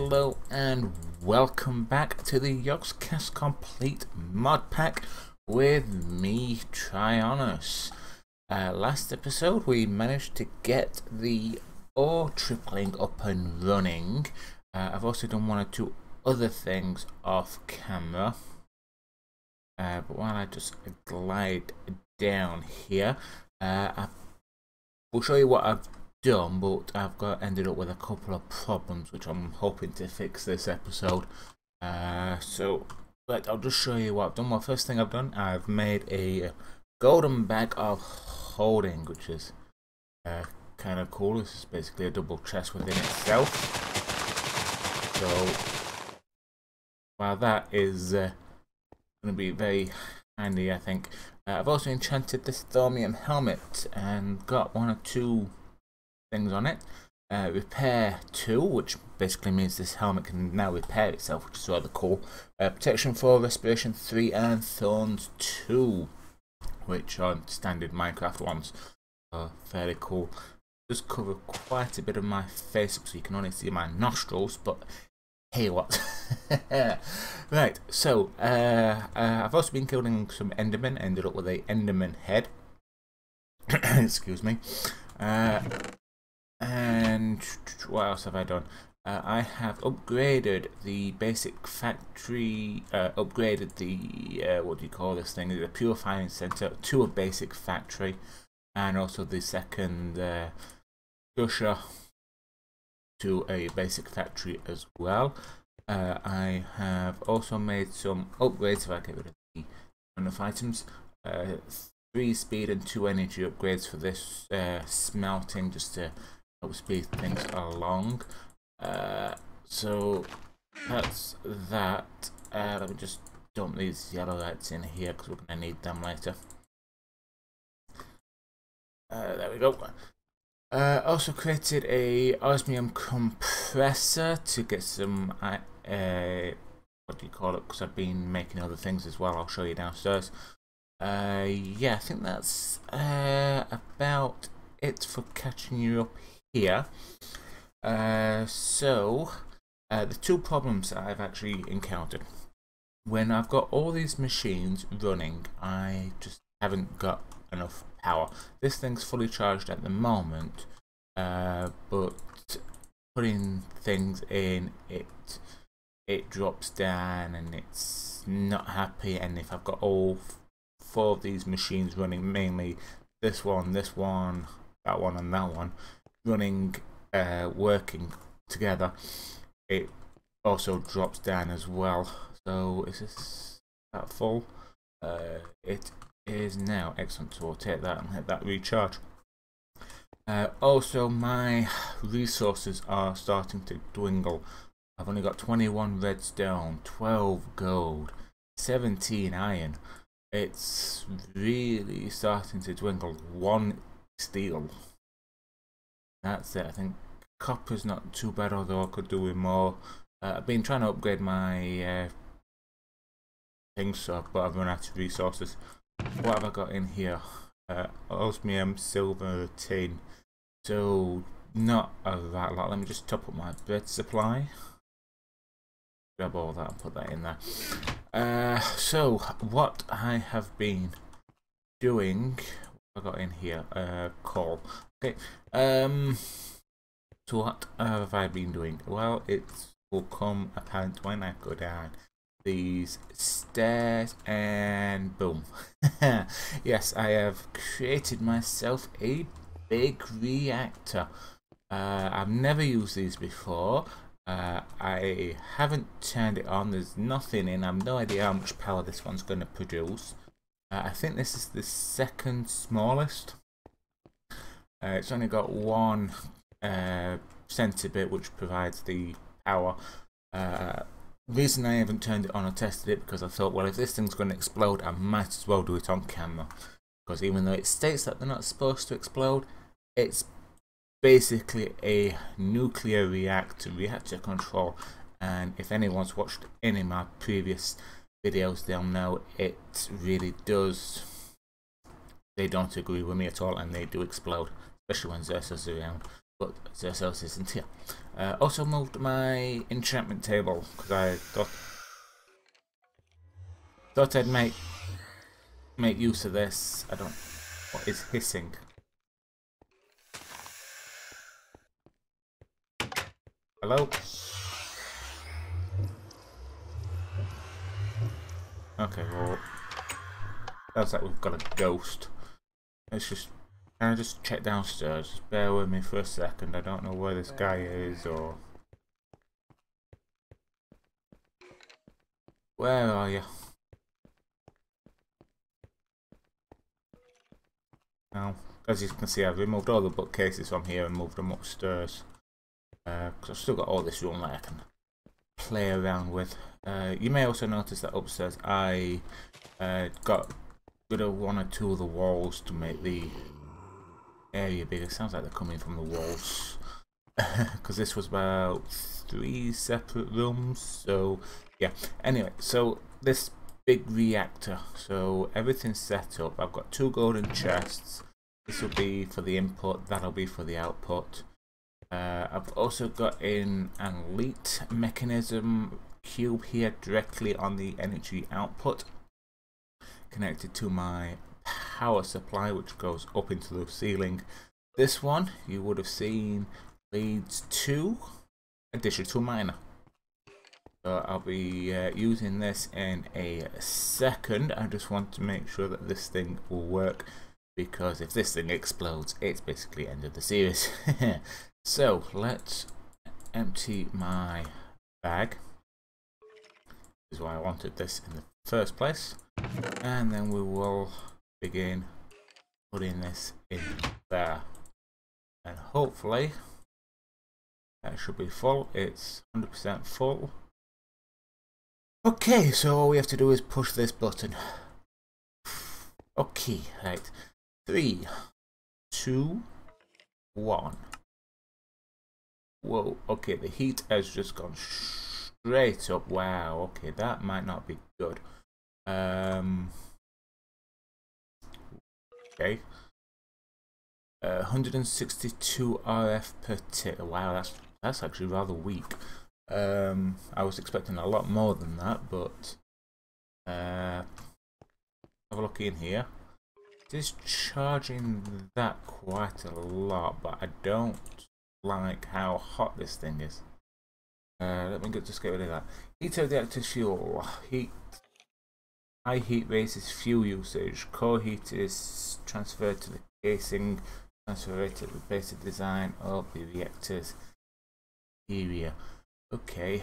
Hello and welcome back to the Yogcast complete mod pack with me, Tryonus. Last episode we managed to get the ore tripling up and running. I've also done one or two other things off camera. But while I just glide down here, I will show you what I've done, but I've ended up with a couple of problems which I'm hoping to fix this episode. So I'll just show you what I've done. Well, first thing I've done, I've made a golden bag of holding, which is kind of cool. This is basically a double chest within itself. So while that is going to be very handy, I think. I've also enchanted this thorium helmet and got one or two things on it. Repair 2, which basically means this helmet can now repair itself, which is rather cool. Protection 4, respiration 3, and thorns 2, which are standard Minecraft ones. Fairly cool. Does cover quite a bit of my face up, so you can only see my nostrils, but hey what. Right, so I've also been killing some endermen. Ended up with a enderman head. Excuse me. And what else have I done? I have upgraded the basic factory, upgraded the, what do you call this thing, the purifying center to a basic factory, and also the second gusher to a basic factory as well. I have also made some upgrades. If I get rid of the enough items, 3 speed and 2 energy upgrades for this smelting, just to help speed things along. So that's that. Let me just dump these yellow lights in here because we're going to need them later. There we go. Also created a osmium compressor to get some what do you call it, because I've been making other things as well. I'll show you downstairs. Yeah, I think that's about it for catching you up here. So the two problems that I've actually encountered when I've got all these machines running, I just haven't got enough power. This thing's fully charged at the moment, but putting things in it drops down and it's not happy. And if I've got all 4 of these machines running, mainly this one, that one, and that one, running, working together, it also drops down as well. So is this that full? It is now. Excellent. So we'll take that and let that recharge. Also, my resources are starting to dwindle. I've only got 21 redstone, 12 gold, 17 iron. It's really starting to dwindle. 1 steel. That's it. I think copper's not too bad, although I could do with more. I've been trying to upgrade my things, but I've run out of resources. What have I got in here? Osmium, silver, tin. So not a that lot. Let me just top up my bread supply. Grab all that and put that in there. So what I have been doing, what have I got in here? Coal. Okay. So what have I been doing? Well, it will come apparent when I go down these stairs, and boom. Yes, I have created myself a big reactor. I've never used these before. I haven't turned it on. There's nothing in. I have no idea how much power this one's going to produce. I think this is the second smallest. It's only got 1 center bit which provides the power. Reason I haven't turned it on or tested it, because I thought, well, if this thing's going to explode, I might as well do it on camera, because even though it states that they're not supposed to explode, it's basically a nuclear reactor control. And if anyone's watched any of my previous videos, they'll know it really does. They don't agree with me at all, and they do explode, especially when Xerxes is around. but Xerxes isn't here. Also moved my enchantment table because I thought I'd make use of this. I don't. What is hissing? Hello? Okay, well, sounds like we've got a ghost. Let's just. Can I just check downstairs? Just bear with me for a second. I don't know where this guy is or. Where are you? Now, as you can see, I've removed all the bookcases from here and moved them upstairs. Because I've still got all this room that I can play around with. You may also notice that upstairs I got rid of one or two of the walls to make the area bigger. Sounds like they're coming from the walls. Because this was about 3 separate rooms. So, yeah. Anyway, so this big reactor. So everything's set up. I've got 2 golden chests. This will be for the input. That'll be for the output. I've also got an elite mechanism cube here directly on the energy output, connected to my power supply, which goes up into the ceiling. This one you would have seen leads to a digital miner. So I'll be using this in a second. I just want to make sure that this thing will work, because if this thing explodes, it's basically end of the series. So let's empty my bag. This is why I wanted this in the first place. And then we will begin putting this in there. And hopefully that should be full. It's 100% full. Okay, so all we have to do is push this button. Okay, right. 3, 2, 1. Whoa, okay, the heat has just gone straight up. Wow, okay, that might not be good. Okay. 162 RF per tick. Wow, that's actually rather weak. I was expecting a lot more than that, but have a look in here. It is charging that quite a lot, but I don't like how hot this thing is. Let me just get rid of that. Heat of the active fuel. High heat raises fuel usage. Core heat is transferred to the casing. Transferred to the basic design of the reactor's area. Okay.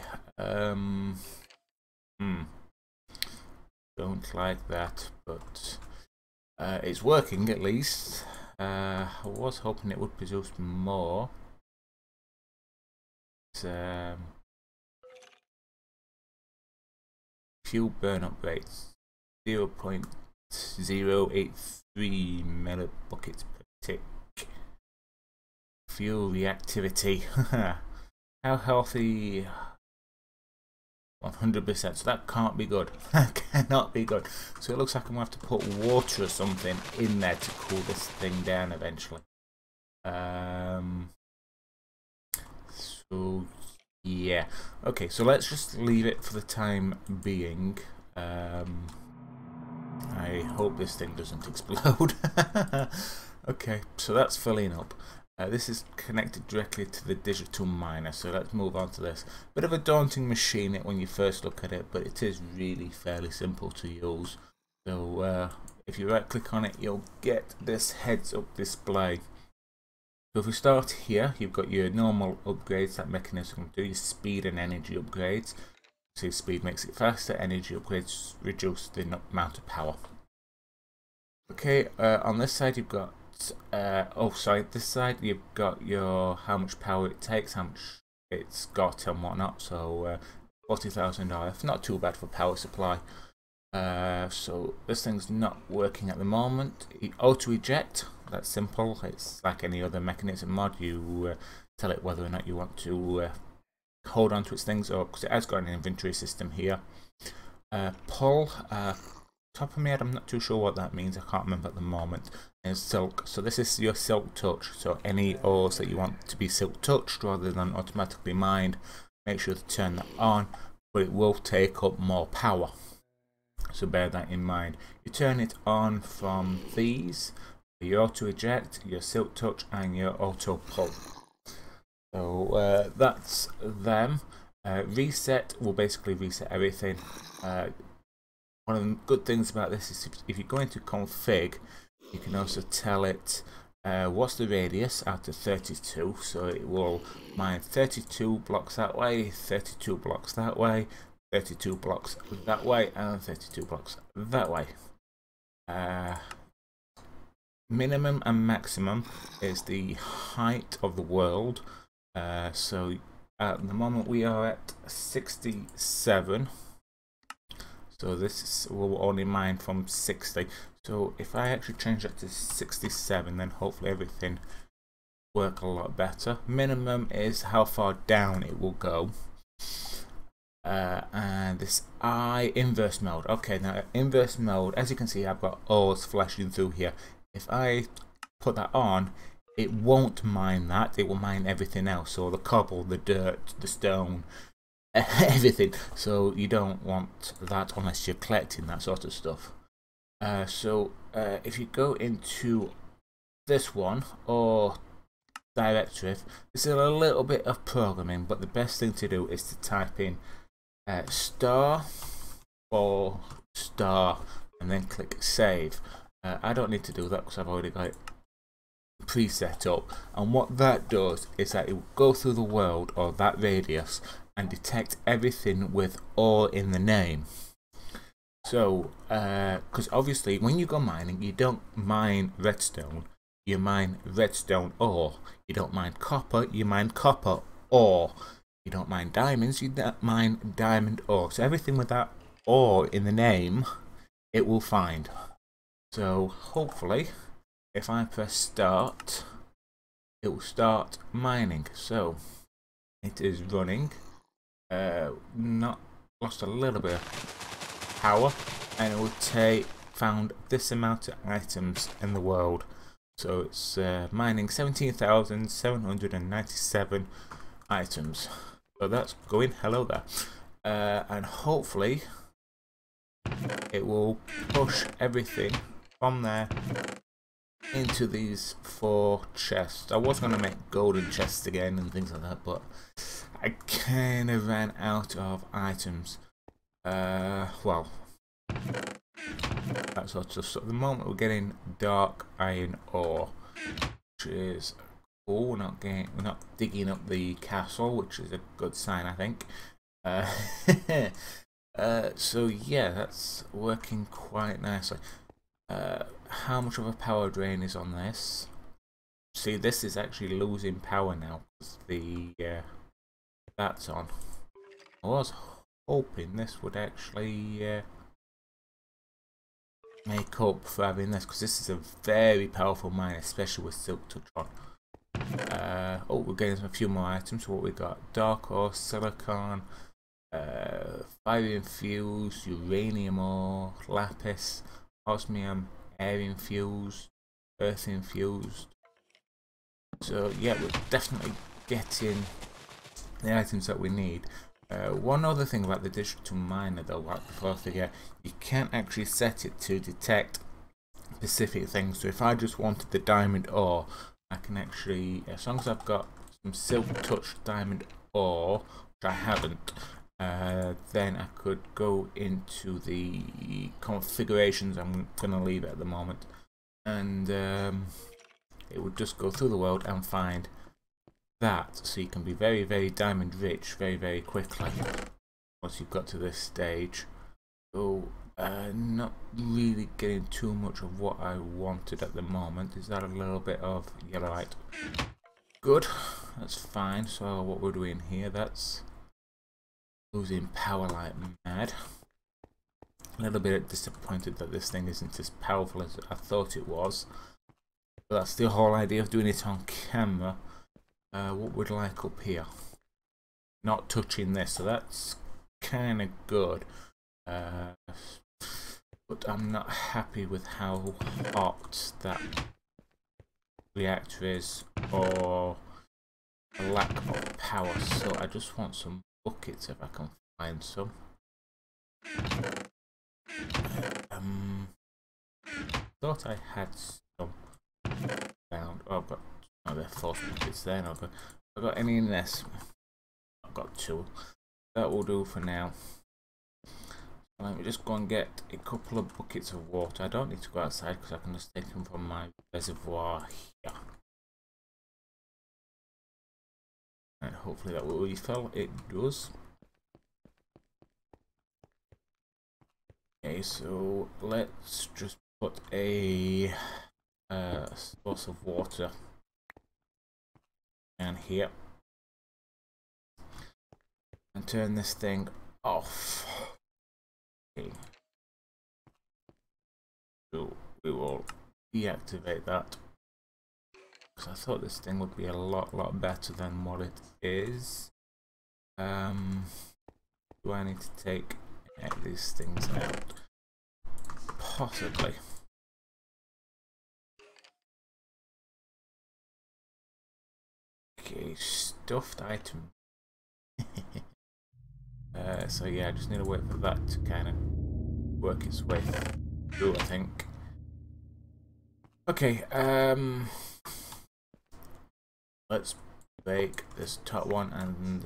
Don't like that, but it's working at least. I was hoping it would produce more. Fuel burn-up rates 0.083 millibuckets per tick. Fuel reactivity. How healthy? 100%. So that can't be good. That cannot be good. So it looks like I'm gonna have to put water or something in there to cool this thing down eventually. So yeah, okay, so let's just leave it for the time being. I hope this thing doesn't explode. Okay, so that's filling up. This is connected directly to the digital miner, so let's move on to this. Bit of a daunting machine when you first look at it, but it is really fairly simple to use. So if you right click on it, you'll get this heads up display. So if we start here, you've got your normal upgrades that mechanism can do, your speed and energy upgrades. So speed makes it faster, energy upgrades reduce the amount of power. Okay, on this side you've got, this side you've got your how much power it takes, how much it's got and whatnot. So 40,000 RF, not too bad for power supply. So this thing's not working at the moment. Auto eject, that's simple. It's like any other mechanism mod. You tell it whether or not you want to hold on to its things, or because it has got an inventory system here. Pull top of my head, I'm not too sure what that means. I can't remember at the moment. And silk. So this is your silk touch. So any ores that you want to be silk touched rather than automatically mined, make sure to turn that on. But it will take up more power. So bear that in mind. You turn it on from these. Your auto eject, your silk touch, and your auto pull. So that's them. Reset will basically reset everything. One of the good things about this is if you go into config, you can also tell it what's the radius out of 32. So it will mine 32 blocks that way, 32 blocks that way, 32 blocks that way, and 32 blocks that way. Minimum and maximum is the height of the world. So at the moment we are at 67. So this will only mine from 60. So if I actually change that to 67, then hopefully everything work a lot better. Minimum is how far down it will go. And this inverse mode. Okay, now inverse mode, as you can see, I've got ores flashing through here. If I put that on, it won't mine that. It will mine everything else. So the cobble, the dirt, the stone, everything. So you don't want that unless you're collecting that sort of stuff. If you go into this one or directive, this is a little bit of programming, but the best thing to do is to type in star or star and then click save. I don't need to do that because I've already got it preset up, and what that does is that it will go through the world or that radius and detect everything with ore in the name. So because obviously when you go mining, you don't mine redstone, you mine redstone ore. You don't mine copper, you mine copper ore. You don't mine diamonds, you mine diamond ore. So everything with that ore in the name, it will find. So hopefully if I press start, it will start mining. So it is running. Not lost a little bit of power, and it will found this amount of items in the world. So it's mining 17,797 items. So that's going hello there, and hopefully it will push everything from there into these 4 chests. I was going to make golden chests again and things like that, but I kind of ran out of items. Well, that sort of stuff. At the moment we're getting dark iron ore, which is cool. We're not digging up the castle, which is a good sign, I think. So yeah, that's working quite nicely. How much of a power drain is on this? See, this is actually losing power now because that's on. I was hoping this would actually make up for having this, because this is a very powerful mine, especially with silk touch on. Oh, we're getting a few more items. What we got? Dark ore, silicon, fire infused, uranium ore, lapis, osmium, air infused, earth infused. So yeah, we're definitely getting the items that we need. One other thing about the digital miner though, right before I forget, you can't actually set it to detect specific things. So if I just wanted the diamond ore, I can actually, as long as I've got some silk touch diamond ore, which I haven't, then I could go into the configurations. I'm going to leave it at the moment, and it would just go through the world and find that, so you can be very, very diamond rich very, very quickly once you've got to this stage. So not really getting too much of what I wanted at the moment. Is that a little bit of yellowite? Good, that's fine. So what we're doing here, that's losing power like mad. A little bit disappointed that this thing isn't as powerful as I thought it was, but that's the whole idea of doing it on camera. What would I like up here? Not touching this, so that's kind of good. but I'm not happy with how hot that reactor is, or a lack of power, so I just want some buckets if I can find some. Thought I had some found. Oh, I've got they're false buckets there. No, I've got any in this. I've got 2. That will do for now. Let me just go and get a couple of buckets of water. I don't need to go outside because I can just take them from my reservoir here. And hopefully that will refill. It does. Okay, so let's just put a source of water down here and turn this thing off. Okay. So we will deactivate that, because I thought this thing would be a lot better than what it is. Do I need to take these things out? Possibly. Okay, stuffed item. So yeah, I just need to wait for that to kind of work its way through, I think. Okay, let's break this top one and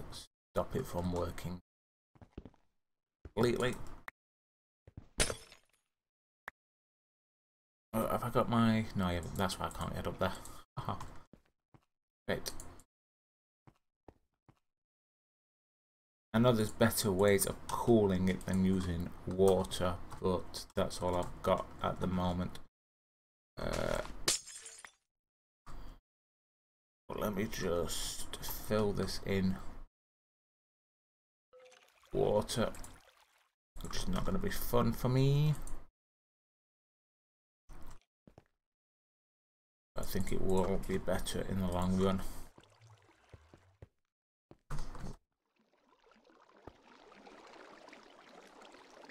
stop it from working completely. Oh, have I got my... No, I haven't. That's why I can't get up there. Haha. Right. I know there's better ways of cooling it than using water, but that's all I've got at the moment. But let me just fill this in water, which is not going to be fun for me. I think it will be better in the long run.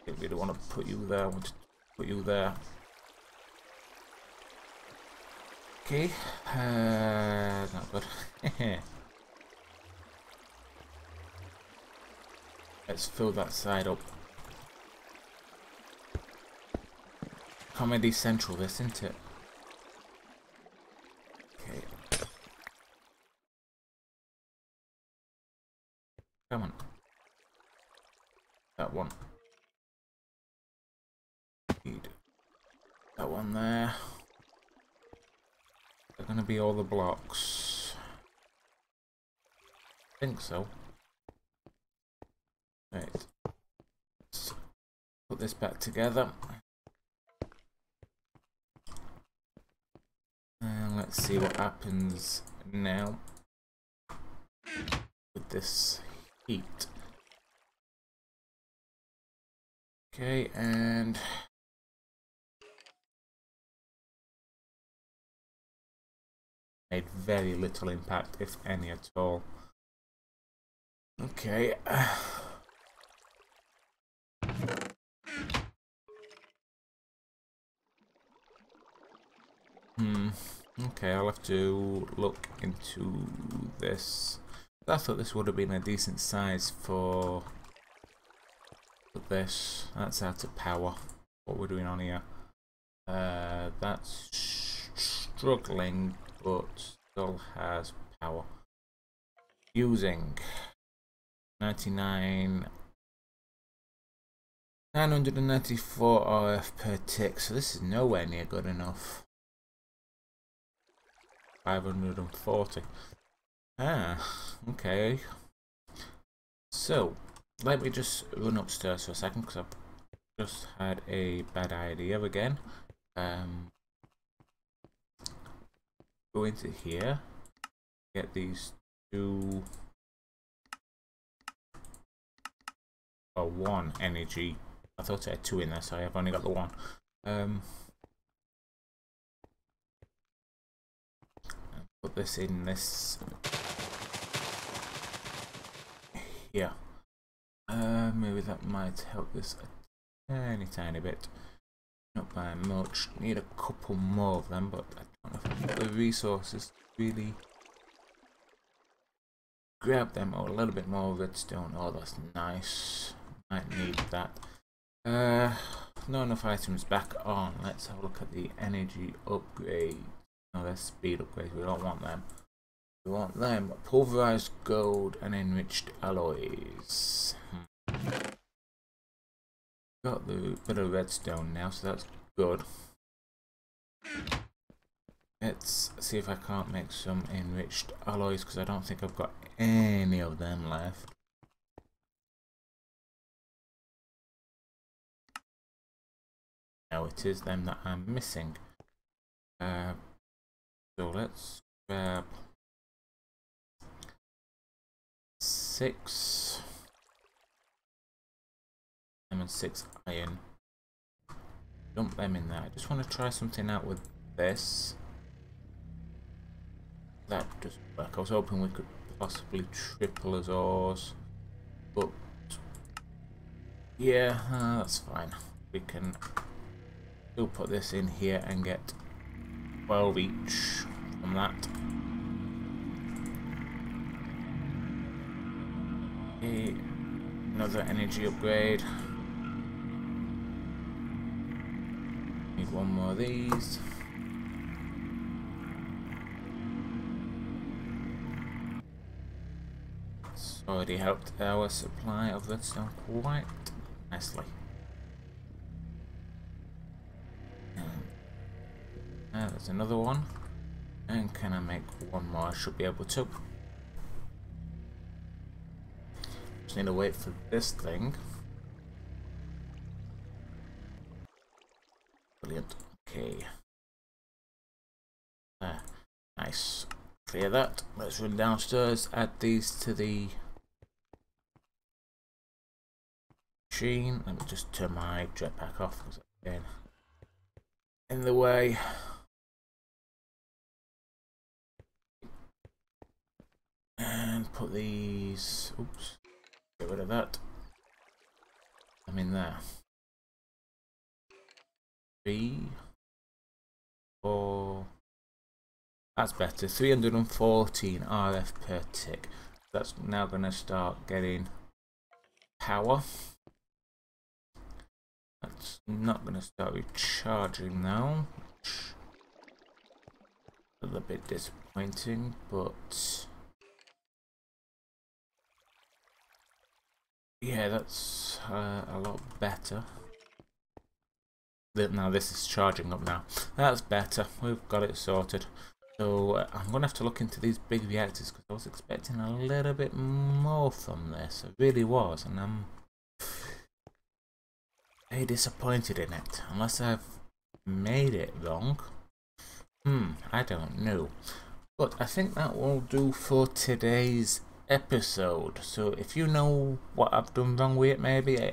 I really want to put you there. I want to put you there. Okay, not good. Let's fill that side up. Comedy Central, this, isn't it? Okay. Come on. That one. Need that one there. They're gonna be all the blocks. I think so. Right. Let's put this back together. And let's see what happens now with this heat. Okay, and made very little impact, if any at all. Okay. Okay, I'll have to look into this. I thought this would have been a decent size for this. That's out of power. What we're doing on here. That's struggling, but still has power. Using 994 RF per tick, so this is nowhere near good enough. 540. Okay. So let me just run upstairs for a second, because I've just had a bad idea again. Go into here, get these 2 or 1 energy. I thought I had 2 in there, so I've only got the 1. Put this in this here. Maybe that might help this a tiny bit. Not by much. Need a couple more of them, but I don't know if I've got the resources to really grab them. Oh, a little bit more redstone. Oh, that's nice. Might need that. Not enough items back on. Let's have a look at the energy upgrade. No, they're speed upgrades. We don't want them. We want them. Pulverized gold and enriched alloys. Got the bit of redstone now, so that's good. Let's see if I can't make some enriched alloys, because I don't think I've got any of them left. Now it is them that I'm missing. So let's grab 6 and 6 iron. Dump them in there. I just want to try something out with this. That doesn't work. I was hoping we could possibly triple as ores, but yeah, that's fine. We can still put this in here and get 12 each from that. Okay, another energy upgrade. Need one more of these. It's already helped our supply of redstone quite nicely. There's another one. And can I make one more? I should be able to. Just need to wait for this thing. Brilliant. Okay. Nice. Clear that. Let's run downstairs, add these to the machine. Let me just turn my jetpack off because it's in the way. And put these. Oops. Get rid of that. I'm in there. 3, 4. That's better. 314 RF per tick. That's now going to start getting power. That's not going to start recharging now, which is a little bit disappointing, but yeah, that's a lot better. Now this is charging up now. That's better. We've got it sorted. So I'm going to have to look into these big reactors because I was expecting a little bit more from this. I really was, and I'm very disappointed in it. Unless I've made it wrong. I don't know. But I think that will do for today's episode. So if you know what I've done wrong with it, maybe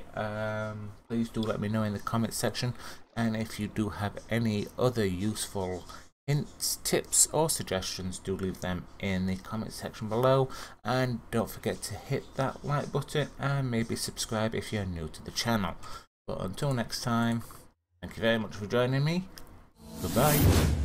please do let me know in the comment section. And if you do have any other useful hints, tips or suggestions, do leave them in the comment section below. And don't forget to hit that like button and maybe subscribe if you're new to the channel. But until next time, thank you very much for joining me. Goodbye.